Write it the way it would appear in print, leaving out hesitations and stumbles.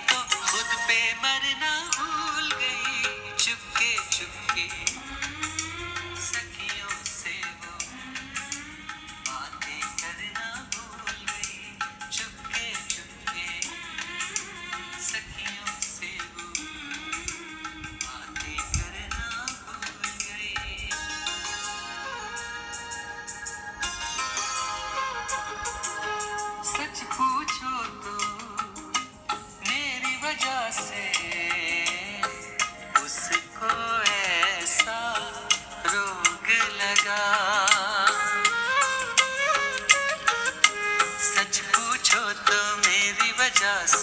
तो खुद पे मरना भूल गई। चुपके चुपके सखियों से वो बातें करना भूल गई। चुपके चुपके सखियों से वो बातें करना भूल गई। सच पूछो तो मेरी वजह से उसको ऐसा रोग लगा। सच पूछो तो मेरी वजह से